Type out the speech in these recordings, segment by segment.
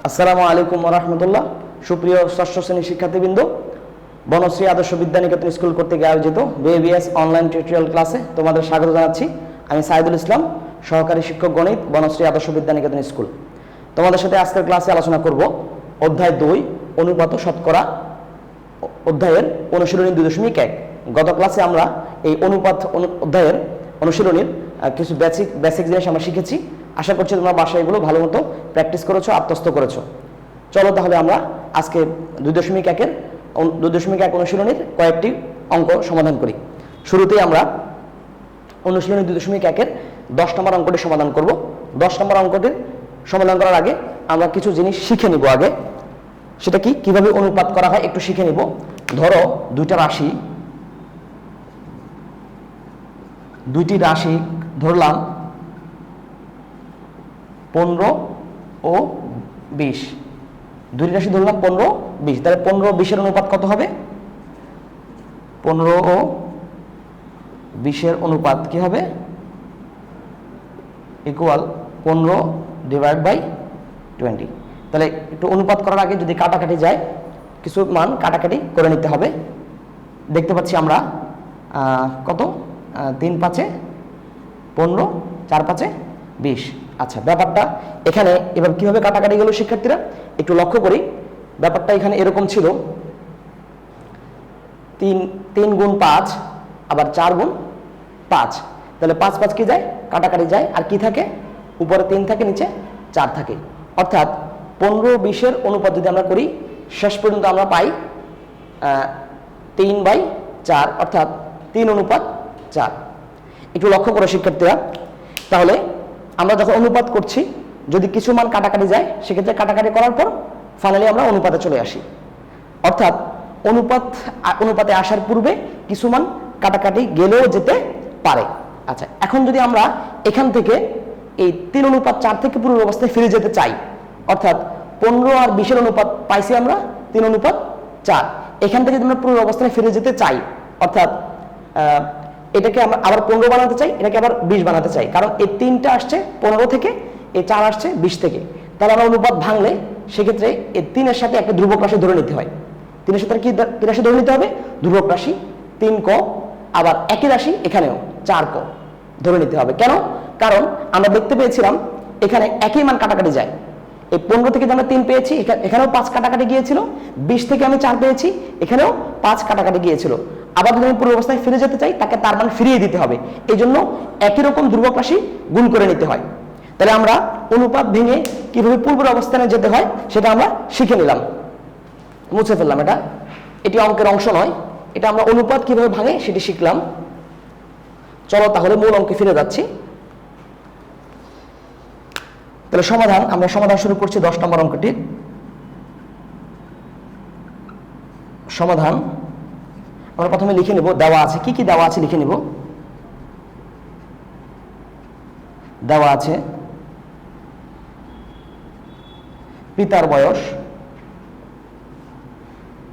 আসসালামু আলাইকুম ওয়া রাহমাতুল্লাহ। সুপ্রিয় ষষ্ঠ শ্রেণীর শিক্ষার্থীবৃন্দ, বনশ্রী আদর্শ বিদ্যানিকেতন স্কুল কর্তৃক আয়োজিত বিএবিএস অনলাইন টিউটোরিয়াল ক্লাসে তোমাদের স্বাগত জানাচ্ছি। আমি সাইদুল ইসলাম, সহকারী শিক্ষক গণিত, বনশ্রী আদর্শ বিদ্যানিকেতন স্কুল। তোমাদের সাথে আজকের ক্লাসে আলোচনা করব অধ্যায় 2 অনুপাত ও শতকরা অধ্যায়ের অনুশীলনী 2.1। গত ক্লাসে আমরা এই অনুপাত অধ্যায়ের অনুশীলনীর কিছু বেসিক জিনিস আমরা শিখেছি। আশা করছি তোমরা বাসায় এগুলো ভালো মতো প্র্যাকটিস করেছো, আত্মস্থ করেছো। চলো তাহলে আমরা আজকে 2.1 অনুশীলনীর কয়েকটি অঙ্ক সমাধান করি। শুরুতেই আমরা অনুশীলনী 2.1-এর 10 নম্বর অঙ্কটি সমাধান করব। 10 নম্বর অঙ্কটির সমাধান করার আগে আমরা কিছু জিনিস শিখে নিব। আগে সেটা কিভাবে অনুপাত করা হয় একটু শিখে নিব। ধরো দুইটি রাশি ধরলাম 15 ও 20। দুইটি রাশি ধরলাম 15, 20। তাহলে 15 ও 20-এর অনুপাত কত হবে? 15 ও 20-এর অনুপাত কি হবে? ইকুয়াল 15/20। তাহলে একটু অনুপাত করার আগে যদি কাটাকাটি যায়, কিছু মান কাটাকাটি করে নিতে হবে। দেখতে পাচ্ছি আমরা কত 3 × 5 = 15, 4 × 5 = 20। আচ্ছা, ব্যাপারটা এখানে এবার কিভাবে কাটাকাটি গেল শিক্ষার্থীরা একটু লক্ষ্য করি। ব্যাপারটা এখানে এরকম ছিল, 3 × 5 আবার 4 × 5। তাহলে 5 5 কি যায়? কাটাকাটি যায়। আর কি থাকে? উপরে 3 থাকে, নিচে 4 থাকে। অর্থাৎ 15-20-এর অনুপাত যদি আমরা করি, শেষ পর্যন্ত আমরা পাই 3/4, অর্থাৎ 3:4। একটু লক্ষ্য করো শিক্ষার্থীরা। তাহলে আমরা যখন অনুপাত করছি, যদি কিছু মান কাটাকাটি যায়, সেক্ষেত্রে কাটাকাটি করার পর ফাইনালি আমরা অনুপাতে চলে আসি। অর্থাৎ অনুপাতে আসার পূর্বে কিছু মান কাটাকাটি গেলেও যেতে পারে। আচ্ছা, এখন যদি আমরা এখান থেকে এই 3:4 থেকে পূর্ব অবস্থায় ফিরে যেতে চাই, অর্থাৎ 15 আর 20-এর অনুপাত পাইছি আমরা 3:4। এখান থেকে যদি আমরা পূর্ব অবস্থায় ফিরে যেতে চাই, অর্থাৎ এটাকে আমরা আবার 15 বানাতে চাই, এটাকে আবার 20 বানাতে চাই, কারণ এই 3টা আসছে 15 থেকে, এই 4 আসছে 20 থেকে। তাহলে আমরা অনুপাত ভাঙলে সেক্ষেত্রে এই 3-এর সাথে একটা ধ্রুবক রাশি ধরে নিতে হয়। 3-এর সাথে কি রাশি ধরে নিতে হবে? ধ্রুবক রাশি 3 ক। আবার একই রাশি এখানেও 4 ক ধরে নিতে হবে। কেন? কারণ আমরা দেখতে পেয়েছিলাম এখানে একই মান কাটাকাটি যায়। এই 15 থেকে আমরা 3 পেয়েছি, এখানেও 5 কাটাকাটি গিয়েছিল। 20 থেকে আমি 4 পেয়েছি, এখানেও 5 কাটাকাটি গিয়েছিল। আবার যদি আমি পূর্ব অবস্থায় ফিরে যেতে চাই, তাকে তার মান ফিরিয়ে দিতে হবে। এই জন্য একই রকম ধ্রুবক রাশি গুণ করে নিতে হয়। তাহলে আমরা অনুপাত ভেঙে কিভাবে পূর্বের অবস্থানে যেতে হয় সেটা আমরা শিখে নিলাম। মুছে ফেললাম এটি অঙ্কের অংশ নয়, এটা আমরা অনুপাত কিভাবে ভাঙে সেটি শিখলাম। চলো তাহলে মূল অঙ্কে ফিরে যাচ্ছি। তাহলে আমরা সমাধান শুরু করছি 10 নম্বর অঙ্কটির। সমাধান আমরা প্রথমে লিখে নেব, দেওয়া আছে কি দেওয়া আছে লিখে নেব। দেওয়া আছে পিতার বয়স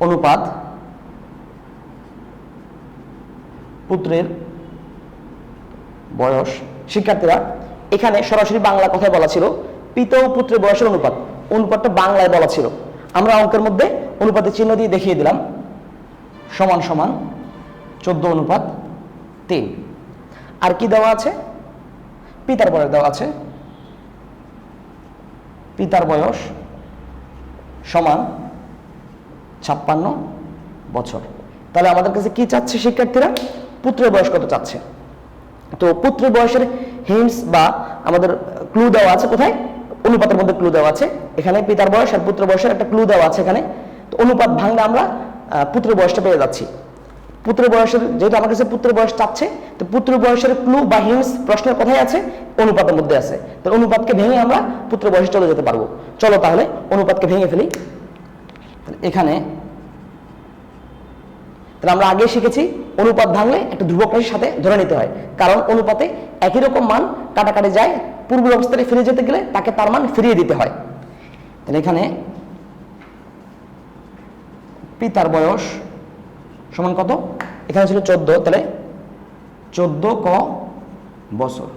অনুপাত পুত্রের বয়স। শিক্ষার্থীরা, এখানে সরাসরি বাংলা কথায় বলা ছিল পিতা ও পুত্রের বয়সের অনুপাতটা বাংলায় বলা ছিল। আমরা অঙ্কের মধ্যে অনুপাতের চিহ্ন দিয়ে দেখিয়ে দিলাম, সমান সমান 14:3। আর কি দেওয়া আছে? পিতার বয়স দেওয়া আছে, পিতার বয়স সমান 56 বছর। তাহলে আমাদের কাছে কি চাচ্ছে শিক্ষার্থীরা? পুত্রের বয়স কত চাচ্ছে। তো পুত্রের বয়সের হিন্টস বা আমাদের ক্লু দেওয়া আছে কোথায়? অনুপাতের মধ্যে ক্লু দেওয়া আছে। এখানে পিতার বয়স আর পুত্র বয়সের একটা ক্লু দেওয়া আছে এখানে। তো অনুপাত ভাঙলে আমরা পুত্রের বয়সটা পেয়ে যাচ্ছি। পুত্রের বয়সের, যেহেতু আমার কাছে পুত্রের বয়স চাচ্ছে, তো পুত্রের বয়সের ক্লু বা হিন্টস প্রশ্নের কোথায় আছে? অনুপাতের মধ্যে আছে। তো অনুপাতকে ভেঙে আমরা পুত্রের বয়সে চলে যেতে পারবো। চলো তাহলে অনুপাতকে ভেঙে ফেলি। এখানে তাহলে আমরা আগে শিখেছি অনুপাত ভাঙলে একটা ধ্রুবক রাশির সাথে ধরে নিতে হয়, কারণ অনুপাতে একই রকম মান কাটাকাটি যায়। পূর্ব অবস্থায় ফিরে যেতে গেলে তাকে তার মান ফিরিয়ে দিতে হয়। তাহলে এখানে পিতার বয়স সমান কত? এখানে ছিল 14, তাহলে 14 ক বছর।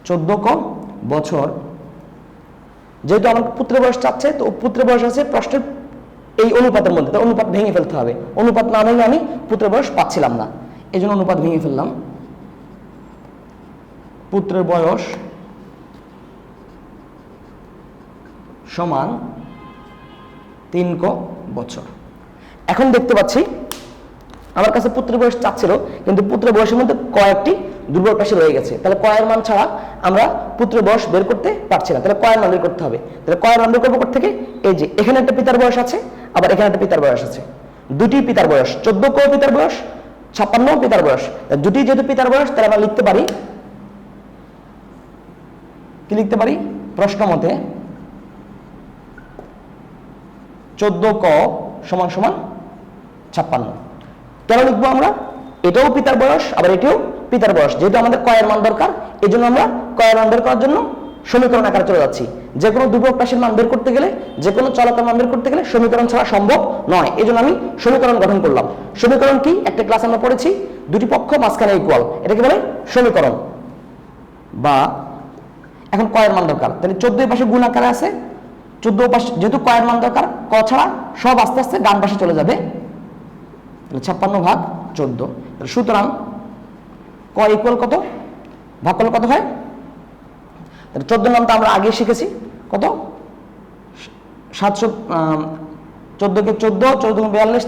14 ক বছর যেহেতু আমার পুত্রের বয়স চাচ্ছে, তো পুত্রের বয়স আছে প্রশ্নের এই অনুপাতের মধ্যে, তো অনুপাত ভেঙে ফেলতে হবে। অনুপাত না ভেঙে আমি পুত্রের বয়স পাচ্ছিলাম না, এই জন্য অনুপাত ভেঙে ফেললাম। পুত্রের বয়স সমান 3 বছর। এখন দেখতে পাচ্ছি আমার কাছে পুত্রের বয়স চাচ্ছিল, কিন্তু পুত্রের বয়সের মধ্যে কয়েকটি দুর্বল রাশি রয়ে গেছে। তাহলে কয়ের মান ছাড়া আমরা পুত্রের বয়স বের করতে পারছি না, তাহলে কয়ের মান বের করতে হবে। তাহলে কয়ের মান বের করবো কোথা থেকে? এই যে এখানে একটা পিতার বয়স আছে, আবার এখানে একটা পিতার বয়স আছে, দুটি পিতার বয়স, 14 পিতার বয়স, 56 পিতার বয়স। দুটি যেহেতু পিতার বয়স, তাহলে আমরা লিখতে পারি, কি লিখতে পারি? প্রশ্ন মতে 14 সমান সমান 56। কেন লিখবো আমরা? এটাও পিতার বয়স, আবার এটাও পিতার বয়স। যেহেতু আমাদের কয়ের মান দরকার, এই জন্য আমরা কয়ের মান বের করার জন্য সমীকরণ আকারে চলে যাচ্ছি। যে কোনো ধ্রুবক রাশির মান বের করতে গেলে, যে কোনো চলকের মান বের করতে গেলে সমীকরণ ছাড়া সম্ভব নয়। এই জন্য আমি সমীকরণ গঠন করলাম। সমীকরণ কি? একটা ক্লাস আমরা পড়েছি, দুটি পক্ষ মাঝখানে ইকুয়াল, এটাকে বলে সমীকরণ। বা এখন কয়ের মান দরকার, তাহলে 14 পাশে গুণ আকারে আছে, 14 পাশে যেহেতু কয়ের মান দরকার, ক ছাড়া সব আস্তে আস্তে ডান পাশে চলে যাবে, 56/14। সুতরাং ক ইকুয়াল কত? ভাগ করলে কত হয়? 14 নামটা আমরা আগে শিখেছি, কত? 700, 14 কে 14, 14 × 42,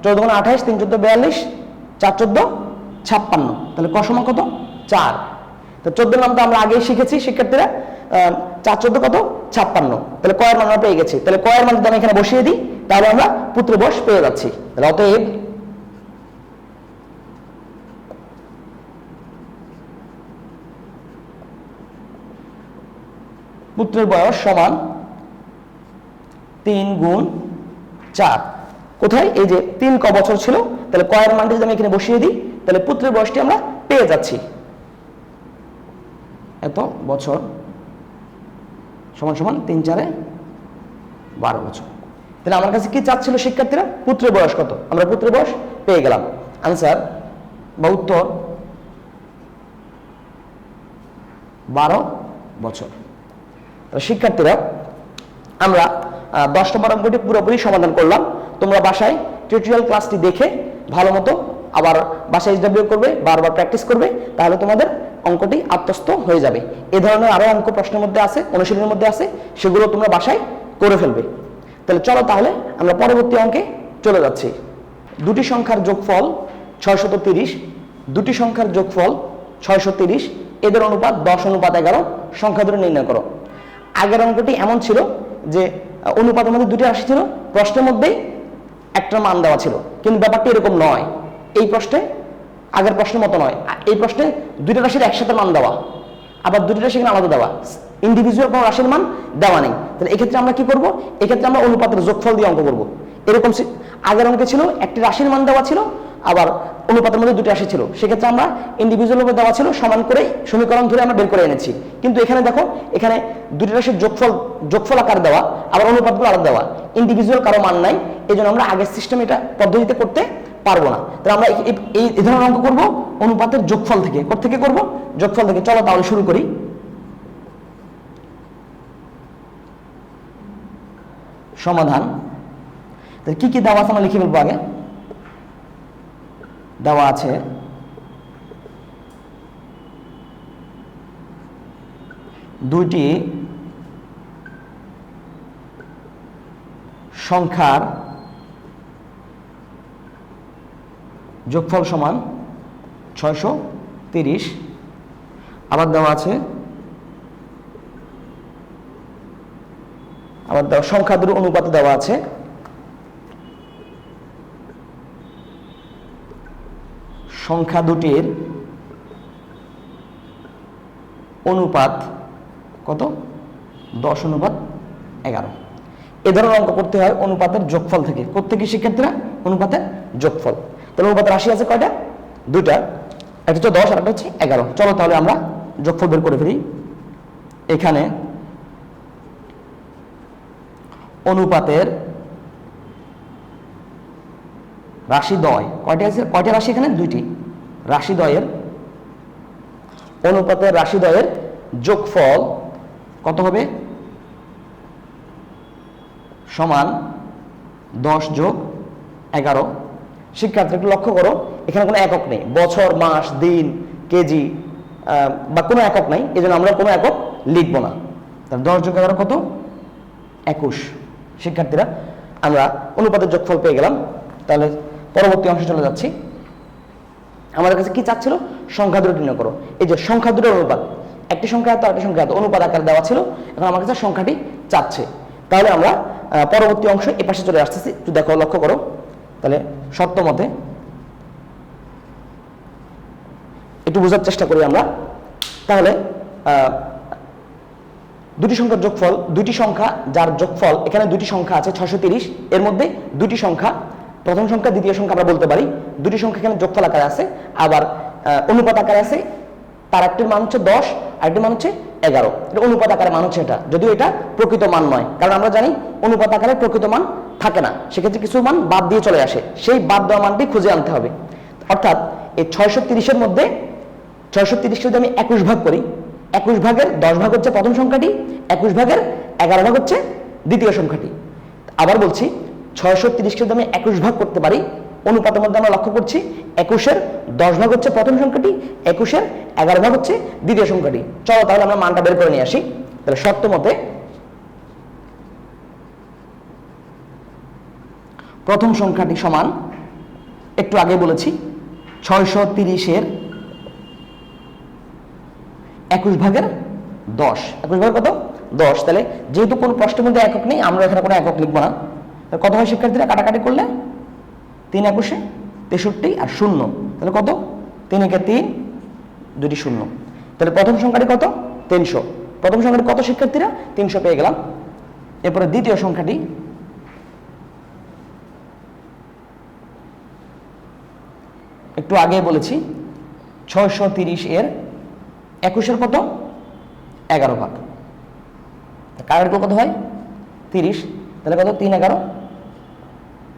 14 × 28, 3 × 14 42, 4 × 14 56। তাহলে ক সমান কত? 4। তো 14 নামটা আমরা আগেই শিখেছি শিক্ষার্থীরা, 4 14 কত? 56। তাহলে কয়ের মান আমরা পেয়ে গেছি। তাহলে কয়ের মান যদি আমি এখানে বসিয়ে দিই, তাহলে আমরা পুত্র বয়স পেয়ে যাচ্ছি। তাহলে অতএব পুত্রের বয়স সমান 3 × 4। কোথায়? এই যে 3 বছর ছিল, তাহলে কয়ের মানটি যদি আমি এখানে বসিয়ে দিই, তাহলে পুত্রের বয়সটি আমরা পেয়ে যাচ্ছি। এত বছর সমান সমান 3 4 12 বছর। তাহলে আমার কাছে কি চাচ্ছিল শিক্ষার্থীরা? পুত্রের বয়স কত? আমরা পুত্রের বয়স পেয়ে গেলাম। আনসার বা উত্তর 12 বছর। শিক্ষার্থীরা, আমরা 10 নম্বর অঙ্কটি পুরোপুরি সমাধান করলাম। তোমরা বাসায় টিউটোরিয়াল ক্লাসটি দেখে ভালো মতো আবার বাসায় SW করবে, বারবার প্র্যাকটিস করবে, তাহলে তোমাদের অঙ্কটি আত্মস্থ হয়ে যাবে। এ ধরনের আরো অঙ্ক প্রশ্নের মধ্যে আছে, অনুশীলনের মধ্যে আছে, সেগুলো তোমরা বাসায় করে ফেলবে। তাহলে চলো, তাহলে আমরা পরবর্তী অঙ্কে চলে যাচ্ছি। দুটি সংখ্যার যোগফল 630, দুটি সংখ্যার যোগফল 630, এদের অনুপাত 10:11, সংখ্যা দুটো নির্ণয় করো। আগের অঙ্কটি এমন ছিল যে অনুপাতের মধ্যে দুটি রাশি ছিল, প্রশ্নের মধ্যেই একটা মান দেওয়া ছিল, কিন্তু ব্যাপারটি এরকম নয়। এই প্রশ্নে আগের প্রশ্নের মতো নয়, এই প্রশ্নে দুইটা রাশির একসাথে মান দেওয়া, আবার দুটি রাশি এখানে আলাদা দেওয়া, ইন্ডিভিজুয়াল কোনো রাশির মান দেওয়া নেই। তাহলে এক্ষেত্রে আমরা কি করব? এক্ষেত্রে আমরা অনুপাতের যোগফল দিয়ে অঙ্ক করব। এরকম আগের অঙ্কে ছিল একটি রাশির মান দেওয়া ছিল, আবার অনুপাতের মধ্যে দুটি রাশি ছিল, সেক্ষেত্রে আমরা ইন্ডিভিজুয়াল ভাবে দেওয়া ছিল, সমান করে সমীকরণ ধরে আমরা বের করে এনেছি। কিন্তু এখানে দেখো, এখানে দুটি রাশির যোগফল আকার দেওয়া, আবার অনুপাতগুলো আলাদা দেওয়া, ইন্ডিভিজুয়াল কারো মান নাই, এই জন্য আমরা আগের সিস্টেম এটা পদ্ধতিতে করতে পারবো না। তাহলে আমরা এই ধরনের অঙ্ক করবো অনুপাতের যোগফল থেকে। কোথেকে করব? যোগফল থেকে। চলো তাহলে শুরু করি। সমাধান। কি কি দেওয়া আছে আমরা লিখে ফেলবো আগে। দেওয়া আছে দুইটি সংখ্যার যোগফল সমান 630। আবার দেওয়া আছে সংখ্যা দুটোর অনুপাতে দেওয়া আছে সংখ্যা দুটির অনুপাত কত? 10:11। এ ধরনের অঙ্ক করতে হয় অনুপাতের যোগফল থেকে। কোত্থেকে শিক্ষার্থীরা? অনুপাতের যোগফল। তাহলে অনুপাতের রাশি আছে কয়টা? দুইটা, একটা হচ্ছে 10 আর একটা হচ্ছে 11। চলো তাহলে আমরা যোগফল বের করে ফেলি। এখানে অনুপাতের রাশিদ্বয় কয়টা আছে? কয়টা রাশি এখানে? দুইটি। রাশিদ্বয়ের অনুপাতের রাশিদ্বয়ের যোগফল কত হবে? সমান 10 যোগ 11। শিক্ষার্থী একটু লক্ষ্য করো, এখানে কোনো একক নেই, বছর, মাস, দিন, কেজি বা কোনো একক নাই, এই জন্য আমরা কোনো একক লিখব না। তাহলে 10 যোগ 11 কত? 21। শিক্ষার্থীরা আমরা অনুপাতের যোগফল পেয়ে গেলাম। তাহলে পরবর্তী অংশে চলে যাচ্ছি। আমাদের কাছে কি চাচ্ছিল? সংখ্যা দুটো নির্ণয় করো। এই যে সংখ্যা দুটোর অনুপাত, একটি সংখ্যা এত, আরেকটি সংখ্যা এত, অনুপাত আকারে দেওয়া ছিল। এখন আমার কাছে সংখ্যাটি চাচ্ছে। তাহলে আমরা পরবর্তী অংশ এ পাশে চলে আসতেছি, একটু দেখো, লক্ষ্য করো। তাহলে শর্ত মতে একটু বোঝার চেষ্টা করি আমরা। তাহলে দুটি সংখ্যার যোগফল, দুটি সংখ্যা যার যোগফল, এখানে দুটি সংখ্যা আছে 630, এর মধ্যে দুটি সংখ্যা, প্রথম সংখ্যা দ্বিতীয় সংখ্যা আমরা বলতে পারি, দুটি সংখ্যা এখানে যোগফল আকারে আছে, আবার অনুপাত আকারে আছে। তার একটির মান হচ্ছে 10, আরেকটির মান হচ্ছে 11। এটা অনুপাত আকারে মান হচ্ছে এটা, যদিও এটা প্রকৃত মান নয়, কারণ আমরা জানি অনুপাত আকারে প্রকৃত মান থাকে না, সেক্ষেত্রে কিছু মান বাদ দিয়ে চলে আসে, সেই বাদ দেওয়া মানটি খুঁজে আনতে হবে। অর্থাৎ এই 630-এর মধ্যে 630-কে যদি আমি 21 ভাগ করি, 21 ভাগের 10 ভাগ হচ্ছে প্রথম সংখ্যাটি, 21 ভাগের 11 ভাগ হচ্ছে দ্বিতীয় সংখ্যাটি। আবার বলছি, 630-কে যদি আমি 21 ভাগ করতে পারি, অনুপাতের মধ্যে আমরা লক্ষ্য করছি 21-এর 10 ভাগ হচ্ছে প্রথম সংখ্যাটি, 21-এর 11 ভাগ হচ্ছে দ্বিতীয় সংখ্যাটি। চলো তাহলে আমরা মানটা বের করে নিয়ে আসি। তাহলে শর্ত মতে প্রথম সংখ্যাটি সমান, একটু আগে বলেছি, 630-এর 21 ভাগের 10। 21 ভাগের কত? 10। তাহলে যেহেতু কোনো প্রশ্নের মধ্যে একক নেই, আমরা এখানে কোনো একক লিখবো না। কত হয় শিক্ষার্থীরা? কাটাকাটি করলে 3 21 63 আর 0, তাহলে কত? 3 একে 3, 2টি 0। তাহলে প্রথম সংখ্যাটি কত? 300। প্রথম সংখ্যাটি কত শিক্ষার্থীরা? 300 পেয়ে গেলাম। এরপরে দ্বিতীয় সংখ্যাটি, একটু আগে বলেছি 630-এর 21-এর কত? 11 ভাগ। কাটাকাটি কত হয়? 30। তাহলে কত? 3 11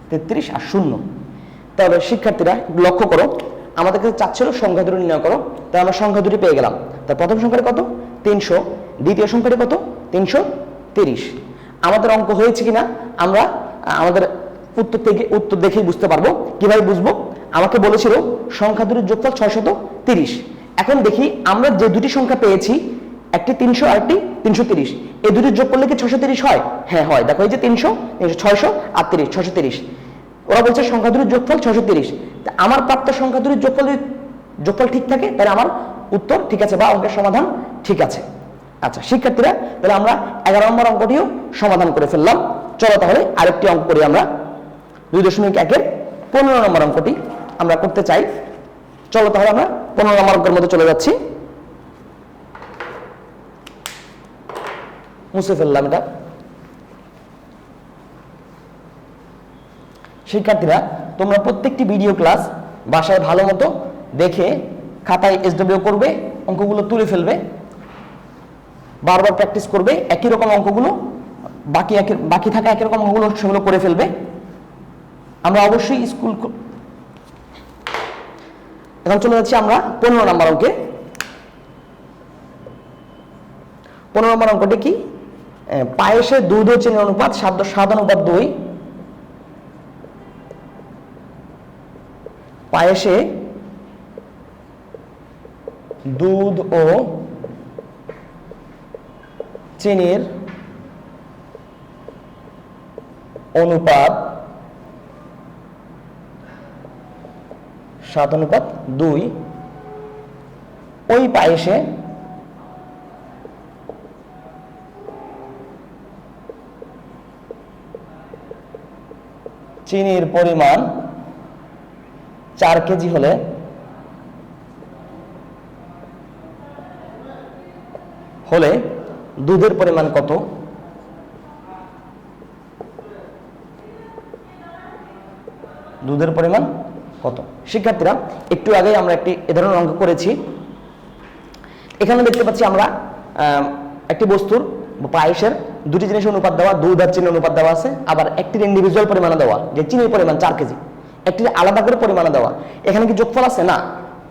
33 আর 0। তাহলে শিক্ষার্থীরা লক্ষ্য করো, আমাদের কাছে চাচ্ছিল সংখ্যা দুটি নির্ণয় করো, তাই আমরা সংখ্যা দুটি পেয়ে গেলাম। তার প্রথম সংখ্যাটি কত? 300, দ্বিতীয় সংখ্যাটি কত? 330। আমাদের অঙ্ক হয়েছে কিনা আমরা আমাদের উত্তর দেখেই বুঝতে পারবো। কিভাবে বুঝবো? আমাকে বলেছিল সংখ্যা দুটির যোগফল 630। এখন দেখি আমরা যে দুটি সংখ্যা পেয়েছি, একটি 300 আর একটি 330, এই দুটির যোগ করলে কি 630 হয়? হ্যাঁ হয়। দেখো এই যে 300, 600 আর 30, 630। ওরা বলছে সংখ্যা দুটির যোগফল 630। আমার প্রাপ্ত সংখ্যা দুটির যোগফল ঠিক থাকে, তাহলে আমার উত্তর ঠিক আছে বা অঙ্কের সমাধান ঠিক আছে। আচ্ছা শিক্ষার্থীরা, তাহলে আমরা 11 নম্বর অঙ্কটিও সমাধান করে ফেললাম। চলো তাহলে আরেকটি অঙ্ক করি আমরা। 2.1-এর 15 নম্বর অঙ্কটি আমরা করতে চাই। চলো তাহলে আমরা 15 নম্বর অঙ্কের মধ্যে চলে যাচ্ছি। মুছে ফেললাম এটা। শিক্ষার্থীরা, তোমরা প্রত্যেকটি ভিডিও ক্লাস বাসায় ভালো মতো দেখে খাতায় SW করবে, অঙ্কগুলো তুলে ফেলবে, বারবার প্র্যাকটিস করবে, একই রকম অঙ্কগুলো বাকি থাকা একই রকম অঙ্কগুলো সেগুলো করে ফেলবে। আমরা অবশ্যই এখন চলে যাচ্ছি আমরা 15 নম্বর অঙ্কে। 15 নম্বর অঙ্কটি কি? পায়েসে দুধ ও চিনির অনুপাত 7:2। পায়েসে দুধ ও চিনির অনুপাত 7:2। ওই পায়েসে চিনির পরিমাণ 4 কেজি হলে দুধের পরিমাণ কত? দুধের পরিমাণ কত? শিক্ষার্থীরা, একটু আগে আমরা একটি এ ধরনের অঙ্ক করেছি। এখানে দেখতে পাচ্ছি আমরা একটি বস্তুর পায়েসের দুটি জিনিসের অনুপাত দেওয়া, দুধ আর চিনির অনুপাত দেওয়া আছে, আবার একটির ইন্ডিভিজুয়াল পরিমাণে দেওয়া, যে চিনির পরিমাণ 4 কেজি, একটি আলাদা করে পরিমাণে দেওয়া। এখানে কি যোগফল আছে? না।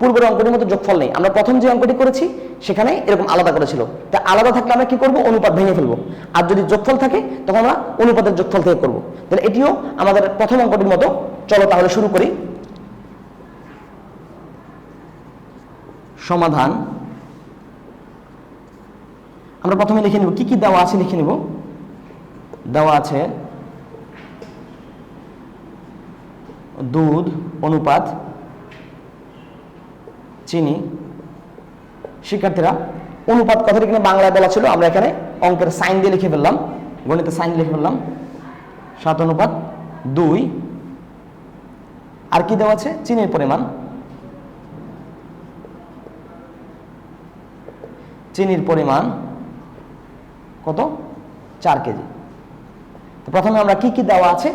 পূর্বের অঙ্কটির মতো যোগফল নেই। আমরা প্রথম যে অঙ্কটি করেছি সেখানে এরকম আলাদা করেছিল, তা আলাদা থাকলে আমরা কি করব, অনুপাত ভেঙে ফেলবো। আর যদি যোগফল থাকে তখন আমরা অনুপাতের যোগফল থেকে করব। তাহলে এটিও আমাদের প্রথম অঙ্কটির মতো। চলো তাহলে শুরু করি। সমাধান আমরা প্রথমে লিখে নিব, কি কি দেওয়া আছে লিখে নিব। দেওয়া আছে দুধ অনুপাত চিনি। শিক্ষার্থীরা অনুপাত কথাটি এখানে বাংলায় বলা ছিল, আমরা এখানে অঙ্কের সাইন দিয়ে লিখে ফেললাম, গণিতের সাইন লিখে ফেললাম 7:2। আর কি দেওয়া আছে, চিনির পরিমাণ। চিনির পরিমাণ কত, 4 কেজি। তো প্রথমে আমরা কি কি দেওয়া আছে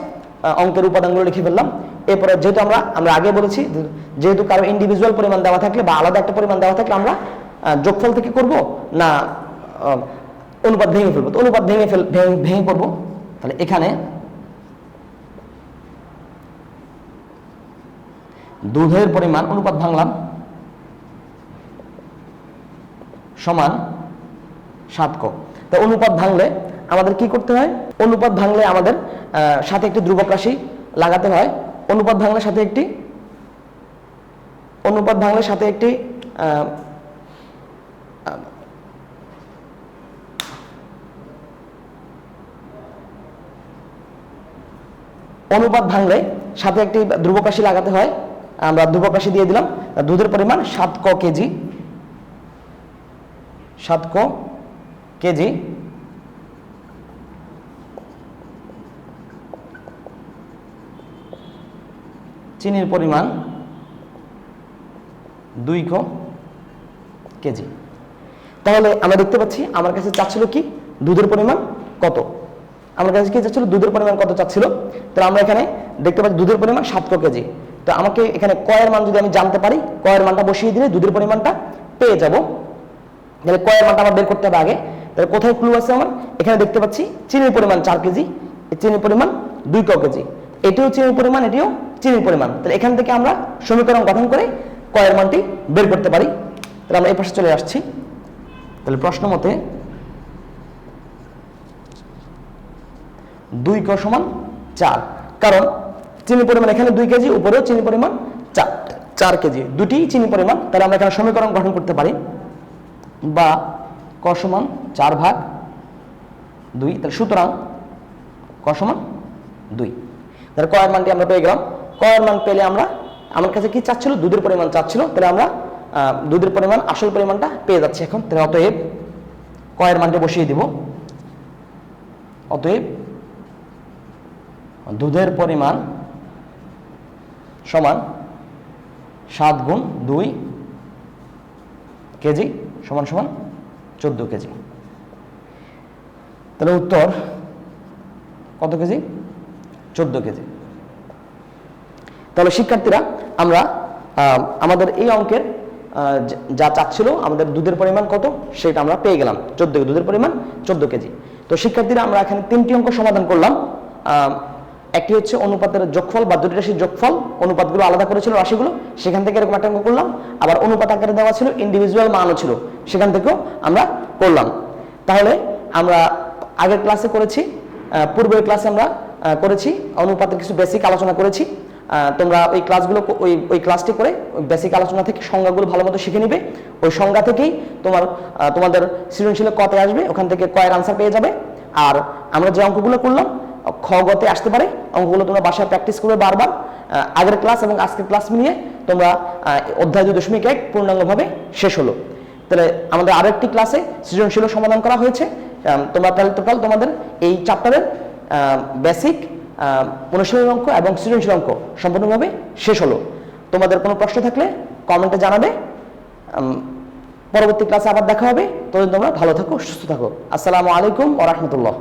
অঙ্কের উপাদানগুলো লিখে ফেললাম। এরপরে যেহেতু আমরা আগে বলেছি, যেহেতু কারো ইন্ডিভিজুয়াল পরিমাণ দেওয়া থাকলে বা আলাদা একটা পরিমাণ দেওয়া থাকলে আমরা যোগফল থেকে করব না অনুপাত ভেঙে ফেলবো। তো অনুপাত ভেঙে করবো। তাহলে এখানে দুধের পরিমাণ অনুপাত ভাঙলাম সমান 7 ক। তো অনুপাত ভাঙলে আমাদের কি করতে হয়, অনুপাত ভাঙলে আমাদের সাথে একটি ধ্রুবক রাশি লাগাতে হয়। অনুপাত ভাঙলে সাথে একটি অনুপাত ভাঙলে সাথে একটি ধ্রুবক রাশি লাগাতে হয়। আমরা ধ্রুবক রাশি দিয়ে দিলাম। দুধের পরিমাণ 7 ক কেজি। 7 ক কেজি। চিনির পরিমাণ 2 ক কেজি। তাহলে আমরা দেখতে পাচ্ছি আমার কাছে চাচ্ছিল কি, দুধের পরিমাণ কত। আমার কাছে কি চাচ্ছিল, দুধের পরিমাণ কত চাচ্ছিল। তো আমরা এখানে দেখতে পাচ্ছি দুধের পরিমাণ 7 ক কেজি। তো আমাকে এখানে কয়ের মান যদি আমি জানতে পারি, কয়ের মানটা বসিয়ে দিলে দুধের পরিমাণটা পেয়ে যাব। তাহলে কয়ের মানটা আমার বের করতে হবে আগে। তাহলে কোথায় ক্লু আছে আমার, এখানে দেখতে পাচ্ছি চিনির পরিমাণ 4 কেজি, চিনির পরিমাণ 2 ক কেজি। এটিও চিনির পরিমাণ, এটিও চিনির পরিমাণ। তাহলে এখান থেকে আমরা সমীকরণ গঠন করে কয়ের মানটি বের করতে পারি। তাহলে আমরা এই পাশে চলে আসছি। তাহলে প্রশ্ন মতে 2 ক সমান 4, কারণ চিনির পরিমাণ এখানে 2 কেজি, উপরেও চিনির পরিমাণ 4 কেজি, দুটি চিনি পরিমাণ। তাহলে আমরা এখানে সমীকরণ গঠন করতে পারি, বা ক সমান 4/2। তাহলে সুতরাং ক সমান 2। তাহলে কয়ের মানটি আমরা পেয়ে গেলাম। কয়ের মান পেলে আমার কাছে কি চাচ্ছিল, দুধের পরিমাণ চাচ্ছিল। তাহলে আমরা দুধের পরিমাণ আসল পরিমাণটা পেয়ে যাচ্ছি এখন। তাহলে অতএব কয়ের মানটি বসিয়ে দিব। অতএব দুধের পরিমাণ সমান 7 × 2 কেজি সমান 14 কেজি। তাহলে উত্তর কত কেজি, 14 কেজি। তাহলে শিক্ষার্থীরা আমরা আমাদের এই অঙ্কের যা চাচ্ছিল, আমাদের দুধের পরিমাণ কত সেটা আমরা পেয়ে গেলাম, 14, দুধের পরিমাণ 14 কেজি। তো শিক্ষার্থীরা আমরা এখানে 3টি অঙ্ক সমাধান করলাম। একটি হচ্ছে অনুপাতের যোগফল বা দুটি রাশির যোগফল, অনুপাতগুলো আলাদা করেছিল রাশিগুলো, সেখান থেকে এরকম একটা অঙ্ক করলাম। আবার অনুপাত আকারে দেওয়া ছিল, ইন্ডিভিজুয়াল মানও ছিল, সেখান থেকেও আমরা করলাম। তাহলে আমরা আগের ক্লাসে করেছি, পূর্বের ক্লাসে আমরা করেছি অনুপাতের কিছু বেসিক আলোচনা করেছি। তোমরা ওই ক্লাসগুলো ওই ক্লাসটি করে বেসিক আলোচনা থেকে সংজ্ঞাগুলো ভালো মতো শিখে নিবে। ওই সংজ্ঞা থেকেই তোমাদের সৃজনশীলে কতে আসবে, ওখান থেকে কয়ের আনসার পেয়ে যাবে। আর আমরা যে অঙ্কগুলো করলাম খ গতে আসতে পারে, অঙ্কগুলো তোমরা বাসায় প্র্যাকটিস করবে বারবার। আগের ক্লাস এবং আজকের ক্লাস মিলিয়ে তোমরা অধ্যায় 2.1 পূর্ণাঙ্গভাবে শেষ হলো। তাহলে আমাদের আরেকটি ক্লাসে সৃজনশীল সমাধান করা হয়েছে। তোমরা তাহলে টোটাল তোমাদের এই চ্যাপ্টারের বেসিক, অনুশীলনী অঙ্ক এবং সৃজনশীল অঙ্ক সম্পূর্ণভাবে শেষ হলো। তোমাদের কোনো প্রশ্ন থাকলে কমেন্টে জানাবে। পরবর্তী ক্লাসে আবার দেখা হবে। ততদিন তোমরা ভালো থাকো, সুস্থ থাকো। আসসালামু আলাইকুম ওয়া রাহমাতুল্লাহ।